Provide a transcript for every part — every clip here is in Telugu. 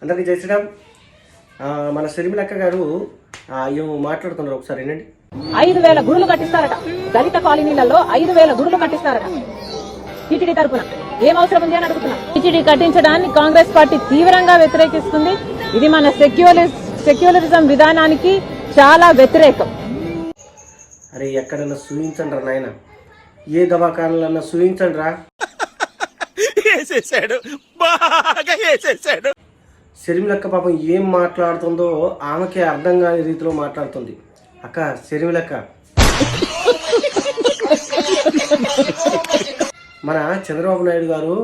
అందరికీ జై శ్రీరామ్. మన షర్మిలక్క గారు ఏమో మాట్లాడుతున్నారు, ఒకసారి ఏంటండి. 5,000 గుడులు కట్టిస్తారట, దళిత కాలనీలలో 5,000 గుడులు కట్టిస్తారట. టీటీడీ తరపున ఏం అవసరం ఉంది అని అడుగుతున్నా. టీటీడీ కట్టించడాన్ని కాంగ్రెస్ పార్టీ తీవ్రంగా వ్యతిరేకిస్తుంది. ఇది మన సెక్యులరిజం విధానానికి చాలా వ్యతిరేకం. అరే ఎక్కడన్నా సూయించండి రా నాయన, ఏ దవాఖానలన్నా సూయించండి రా. షర్మిలక్క పాపం ఏం మాట్లాడుతుందో ఆమెకే అర్థం కాని రీతిలో మాట్లాడుతుంది. అక్క షర్మిలక్క, మన చంద్రబాబు నాయుడు గారు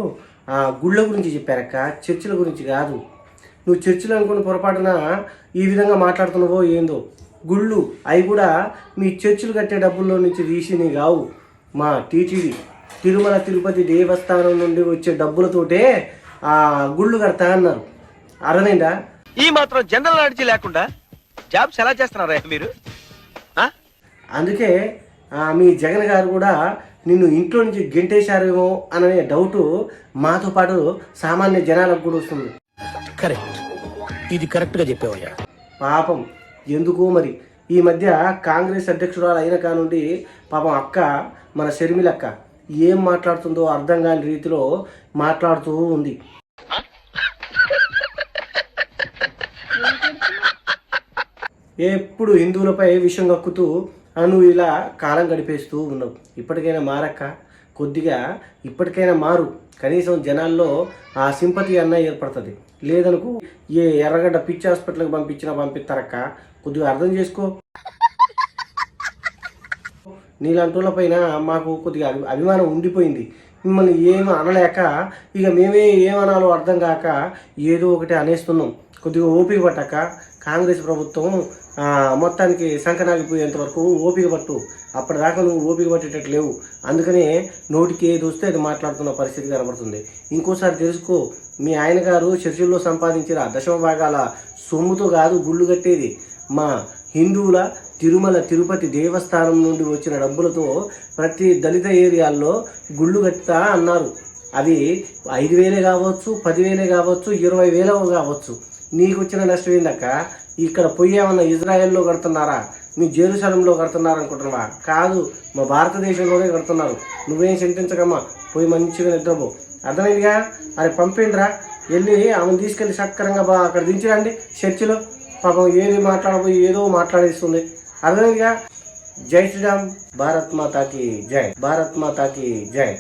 గుళ్ళ గురించి చెప్పారక్క, చర్చిల గురించి కాదు. నువ్వు చర్చిలు అనుకున్న పొరపాటున ఈ విధంగా మాట్లాడుతున్నావో ఏందో. గుళ్ళు అవి కూడా మీ చర్చిలు కట్టే డబ్బుల్లో నుంచి తీసినవి కావు. మా టీటీడీ తిరుమల తిరుపతి దేవస్థానం నుండి వచ్చే డబ్బులతోటే గుళ్ళు కడతా అన్నారు. అర్థమైందా? ఈ మాత్రం జనరల్ నాలెడ్జ్ లేకుండా జాబ్స్ ఎలా చేస్తున్నారా మీరు? అందుకే మీ జగన్ గారు కూడా నిన్ను ఇంట్లో నుంచి గెంటేశారేమో అనే డౌటు మాతో పాటు సామాన్య జనాలకు కూడా వస్తుంది. కరెక్ట్, ఇది కరెక్ట్గా చెప్పావయ్యా. పాపం ఎందుకు మరి ఈ మధ్య కాంగ్రెస్ అధ్యక్షురాలు అయిన కానుండి పాపం అక్క మన షర్మిలక్క ఏం మాట్లాడుతుందో అర్థం కాని రీతిలో మాట్లాడుతూ ఉంది. ఎప్పుడు హిందువులపై విషం కక్కుతూ నువ్వు ఇలా కాలం గడిపేస్తూ ఉన్నావు. ఇప్పటికైనా మారక్క, కొద్దిగా ఇప్పటికైనా మారు. కనీసం జనాల్లో ఆ సింపతి అన్న ఏర్పడుతుంది. లేదనుకో ఏ ఎర్రగడ్డ పిచ్చి హాస్పిటల్కి పంపిస్తారక్క. కొద్దిగా అర్థం చేసుకో. నీలాంటి వాళ్ళ పైన మాకు కొద్దిగా అభిమానం ఉండిపోయింది. మిమ్మల్ని ఏమి అనలేక ఇక మేమే ఏమనాలో అర్థం కాక ఏదో ఒకటి అనేస్తున్నాం. కొద్దిగా ఓపిక పట్టక కాంగ్రెస్ ప్రభుత్వం మొత్తానికి సంకనాగిపోయేంత వరకు ఓపిక పట్టు. అప్పటిదాకా నువ్వు ఓపిక పట్టేటట్టు లేవు. అందుకనే నోటికి ఏది వస్తే అది మాట్లాడుతున్న పరిస్థితి కనబడుతుంది. ఇంకోసారి తెలుసుకో, మీ ఆయన గారు చర్చిల్లో సంపాదించిన దశమ భాగాల సొమ్ముతో కాదు గుళ్ళు కట్టేది. మా హిందువుల తిరుమల తిరుపతి దేవస్థానం నుండి వచ్చిన డబ్బులతో ప్రతి దళిత ఏరియాల్లో గుళ్ళు కట్టుతా అన్నారు. అవి 5,000 కావచ్చు, 10,000 కావచ్చు, 20,000 కావచ్చు. నీకు వచ్చిన నష్టం ఏందక్క? ఇక్కడ పోయి ఏమన్నా ఇజ్రాయెల్లో కడుతున్నారా, మీ జెరూసలంలో కడుతున్నారా అనుకుంటున్నావా? కాదు, మా భారతదేశంలోనే కడుతున్నారు. నువ్వేం చింతించకమ్మా, పోయి మంచిగా నిద్రపో. అర్థమైందిగా? అది పంపిండ్రా, వెళ్ళి ఆమెను తీసుకెళ్ళి సక్రంగా అక్కడ దించిరండి చర్చిలో. పాపం ఏది మాట్లాడబోయి ఏదో మాట్లాడేస్తుంది. అర్థమైందిగా? జై శ్రీరామ్. భారత్ మాతాకి జై. భారత్ మాతాకి జై.